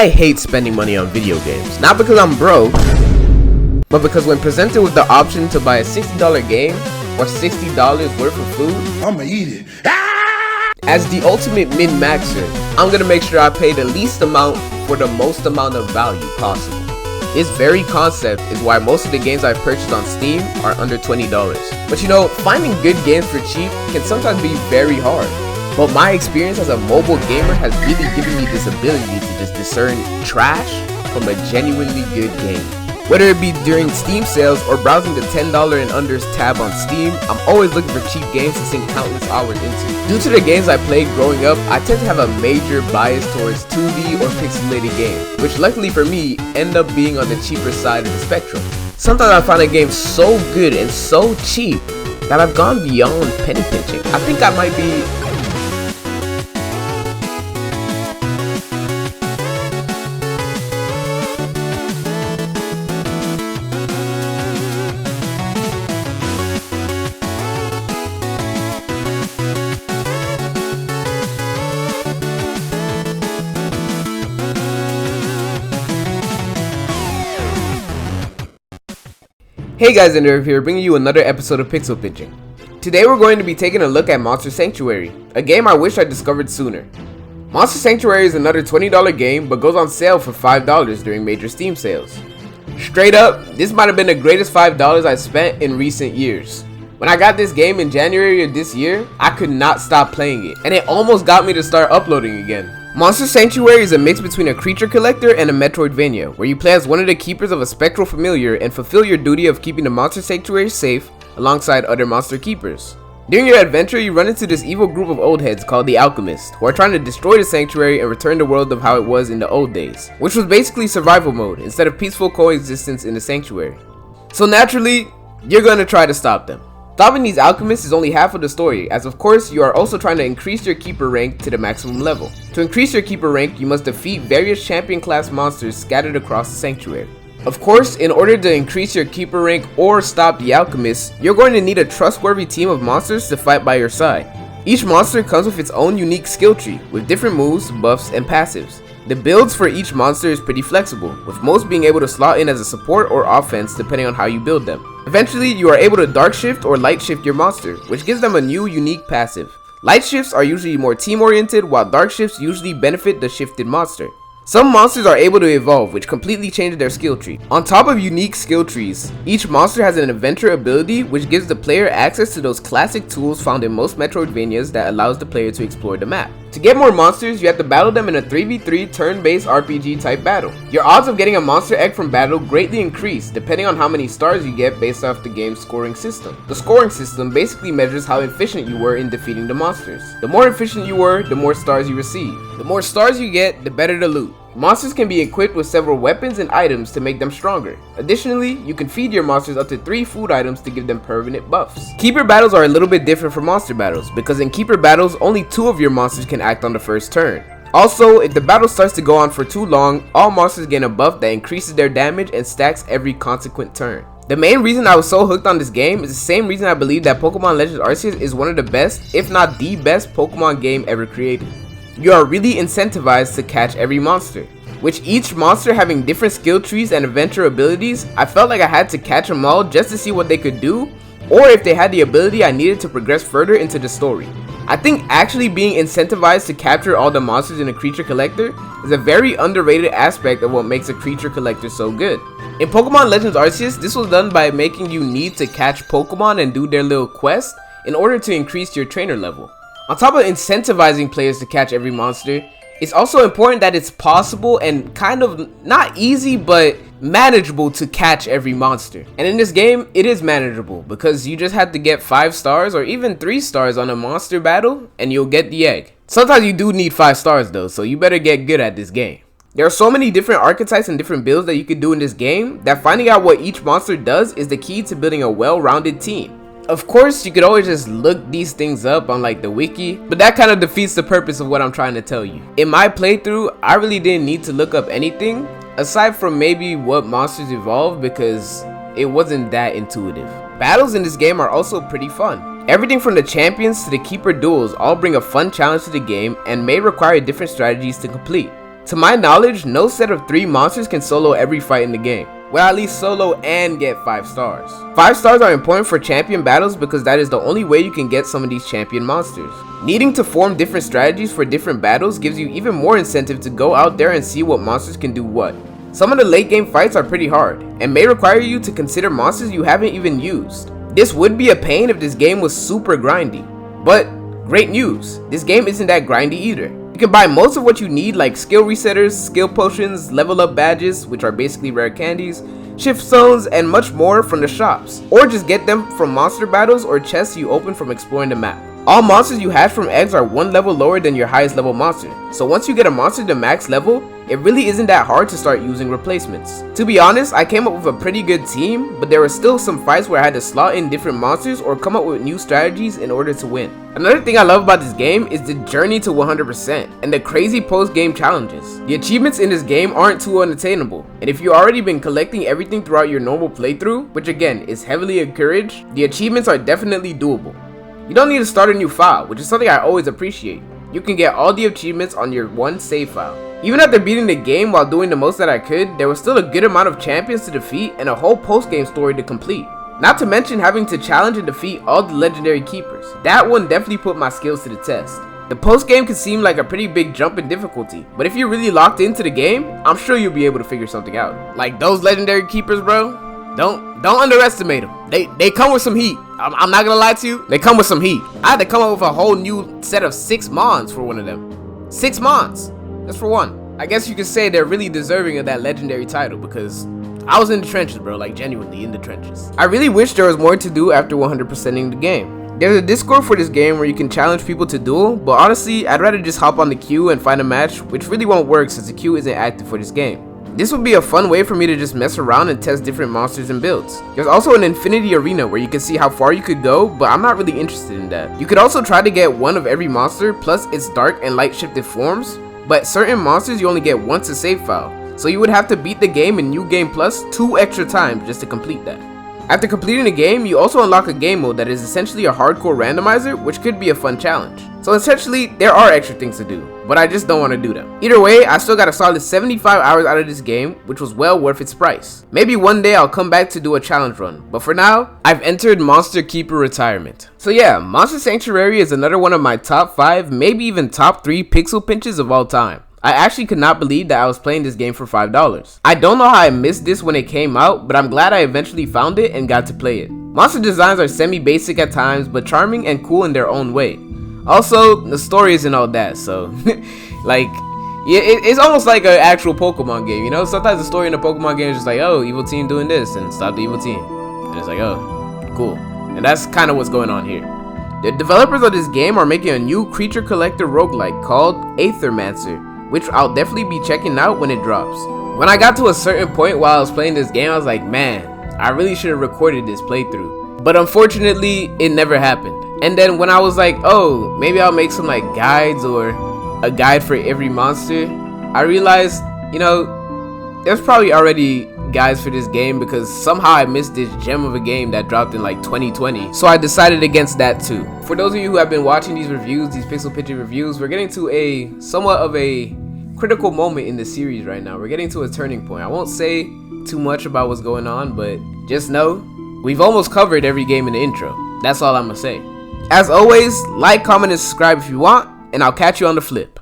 I hate spending money on video games, not because I'm broke, but because when presented with the option to buy a $60 game or $60 worth of food, I'ma eat it. As the ultimate min-maxer, I'm gonna make sure I pay the least amount for the most amount of value possible. This very concept is why most of the games I've purchased on Steam are under $20. But you know, finding good games for cheap can sometimes be very hard. But my experience as a mobile gamer has really given me this ability to just discern trash from a genuinely good game. Whether it be during Steam sales or browsing the $10 and unders tab on Steam, I'm always looking for cheap games to sink countless hours into. Due to the games I played growing up, I tend to have a major bias towards 2D or pixelated games, which luckily for me end up being on the cheaper side of the spectrum. Sometimes I find a game so good and so cheap that I've gone beyond penny pinching. I think I might be Hey guys, EnderHerve here, bringing you another episode of Pixel Pinching. Today we're going to be taking a look at Monster Sanctuary, a game I wish I discovered sooner. Monster Sanctuary is another $20 game, but goes on sale for $5 during major Steam sales. Straight up, this might have been the greatest $5 I spent in recent years. When I got this game in January of this year, I could not stop playing it, and it almost got me to start uploading again. Monster Sanctuary is a mix between a creature collector and a metroidvania, where you play as one of the keepers of a spectral familiar and fulfill your duty of keeping the Monster Sanctuary safe alongside other monster keepers. During your adventure, you run into this evil group of old heads called the Alchemists, who are trying to destroy the sanctuary and return the world of how it was in the old days, which was basically survival mode instead of peaceful coexistence in the sanctuary. So naturally, you're going to try to stop them. Stopping these alchemists is only half of the story, as of course you are also trying to increase your keeper rank to the maximum level. To increase your keeper rank, you must defeat various champion class monsters scattered across the sanctuary. Of course, in order to increase your keeper rank or stop the alchemists, you're going to need a trustworthy team of monsters to fight by your side. Each monster comes with its own unique skill tree, with different moves, buffs, and passives. The builds for each monster is pretty flexible, with most being able to slot in as a support or offense depending on how you build them. Eventually, you are able to dark shift or light shift your monster, which gives them a new unique passive. Light shifts are usually more team oriented, while dark shifts usually benefit the shifted monster. Some monsters are able to evolve, which completely changes their skill tree. On top of unique skill trees, each monster has an adventure ability which gives the player access to those classic tools found in most Metroidvanias that allows the player to explore the map. To get more monsters, you have to battle them in a 3v3 turn-based RPG type battle. Your odds of getting a monster egg from battle greatly increase depending on how many stars you get based off the game's scoring system. The scoring system basically measures how efficient you were in defeating the monsters. The more efficient you were, the more stars you receive. The more stars you get, the better the loot. Monsters can be equipped with several weapons and items to make them stronger. Additionally, you can feed your monsters up to 3 food items to give them permanent buffs. Keeper battles are a little bit different from monster battles, because in keeper battles, only 2 of your monsters can act on the first turn. Also, if the battle starts to go on for too long, all monsters gain a buff that increases their damage and stacks every consequent turn. The main reason I was so hooked on this game is the same reason I believe that Pokemon Legends Arceus is one of the best, if not the best, Pokemon game ever created. You are really incentivized to catch every monster, which each monster having different skill trees and adventure abilities. I felt like I had to catch them all just to see what they could do, or if they had the ability I needed to progress further into the story. I think actually being incentivized to capture all the monsters in a creature collector is a very underrated aspect of what makes a creature collector so good. In Pokemon Legends Arceus, this was done by making you need to catch Pokemon and do their little quest in order to increase your trainer level. On top of incentivizing players to catch every monster, it's also important that it's possible and kind of not easy but manageable to catch every monster. And in this game, it is manageable because you just have to get 5 stars or even 3 stars on a monster battle and you'll get the egg. Sometimes you do need 5 stars though, so you better get good at this game. There are so many different archetypes and different builds that you can do in this game that finding out what each monster does is the key to building a well-rounded team. Of course, you could always just look these things up on like the wiki, but that kind of defeats the purpose of what I'm trying to tell you. In my playthrough, I really didn't need to look up anything aside from maybe what monsters evolve because it wasn't that intuitive. Battles in this game are also pretty fun. Everything from the champions to the keeper duels all bring a fun challenge to the game and may require different strategies to complete. To my knowledge, no set of 3 monsters can solo every fight in the game. Well, at least solo and get 5 stars. 5 stars are important for champion battles because that is the only way you can get some of these champion monsters. Needing to form different strategies for different battles gives you even more incentive to go out there and see what monsters can do what. Some of the late game fights are pretty hard, and may require you to consider monsters you haven't even used. This would be a pain if this game was super grindy. But great news, this game isn't that grindy either. You can buy most of what you need like skill resetters, skill potions, level up badges, which are basically rare candies, shift zones, and much more from the shops, or just get them from monster battles or chests you open from exploring the map. All monsters you hatch from eggs are 1 level lower than your highest level monster, so once you get a monster to max level, it really isn't that hard to start using replacements. To be honest, I came up with a pretty good team, but there were still some fights where I had to slot in different monsters or come up with new strategies in order to win. Another thing I love about this game is the journey to 100% and the crazy post-game challenges. The achievements in this game aren't too unattainable, and if you've already been collecting everything throughout your normal playthrough, which again is heavily encouraged, the achievements are definitely doable. You don't need to start a new file, which is something I always appreciate. You can get all the achievements on your one save file. Even after beating the game while doing the most that I could, there was still a good amount of champions to defeat and a whole post-game story to complete. Not to mention having to challenge and defeat all the legendary keepers. That one definitely put my skills to the test. The post-game can seem like a pretty big jump in difficulty, but if you're really locked into the game, I'm sure you'll be able to figure something out. Like those legendary keepers, bro. Don't underestimate them. They come with some heat. I'm not gonna lie to you. They come with some heat. I had to come up with a whole new set of 6 mons for one of them. 6 mons. Just for one. I guess you could say they're really deserving of that legendary title because I was in the trenches, bro. Like genuinely in the trenches. I really wish there was more to do after 100%ing the game. There's a Discord for this game where you can challenge people to duel, but honestly, I'd rather just hop on the queue and find a match, which really won't work since the queue isn't active for this game. This would be a fun way for me to just mess around and test different monsters and builds. There's also an infinity arena where you can see how far you could go, but I'm not really interested in that. You could also try to get one of every monster plus its dark and light shifted forms, but certain monsters you only get once a save file, so you would have to beat the game in New Game Plus 2 extra times just to complete that. After completing the game, you also unlock a game mode that is essentially a hardcore randomizer, which could be a fun challenge. So essentially, there are extra things to do, but I just don't want to do them. Either way, I still got a solid 75 hours out of this game, which was well worth its price. Maybe one day I'll come back to do a challenge run, but for now, I've entered Monster Keeper retirement. So yeah, Monster Sanctuary is another one of my top 5, maybe even top 3 pixel pinches of all time. I actually could not believe that I was playing this game for $5. I don't know how I missed this when it came out, but I'm glad I eventually found it and got to play it. Monster designs are semi-basic at times, but charming and cool in their own way. Also, the story isn't all that, so like, yeah, it's almost like an actual Pokemon game, you know? Sometimes the story in a Pokemon game is just like, oh, evil team doing this, and stop the evil team. And it's like, oh, cool. And that's kind of what's going on here. The developers of this game are making a new creature collector roguelike called Aethermancer, which I'll definitely be checking out when it drops. When I got to a certain point while I was playing this game, I was like, man, I really should have recorded this playthrough. But unfortunately, it never happened. And then when I was like, oh, maybe I'll make some like guides or a guide for every monster, I realized, you know, there's probably already guides for this game because somehow I missed this gem of a game that dropped in like 2020. So I decided against that too. For those of you who have been watching these reviews, these pixel pitching reviews, we're getting to a somewhat of a critical moment in the series right now. We're getting to a turning point. I won't say too much about what's going on, but just know we've almost covered every game in the intro. That's all I'm gonna say. As always, like, comment, and subscribe if you want, and I'll catch you on the flip.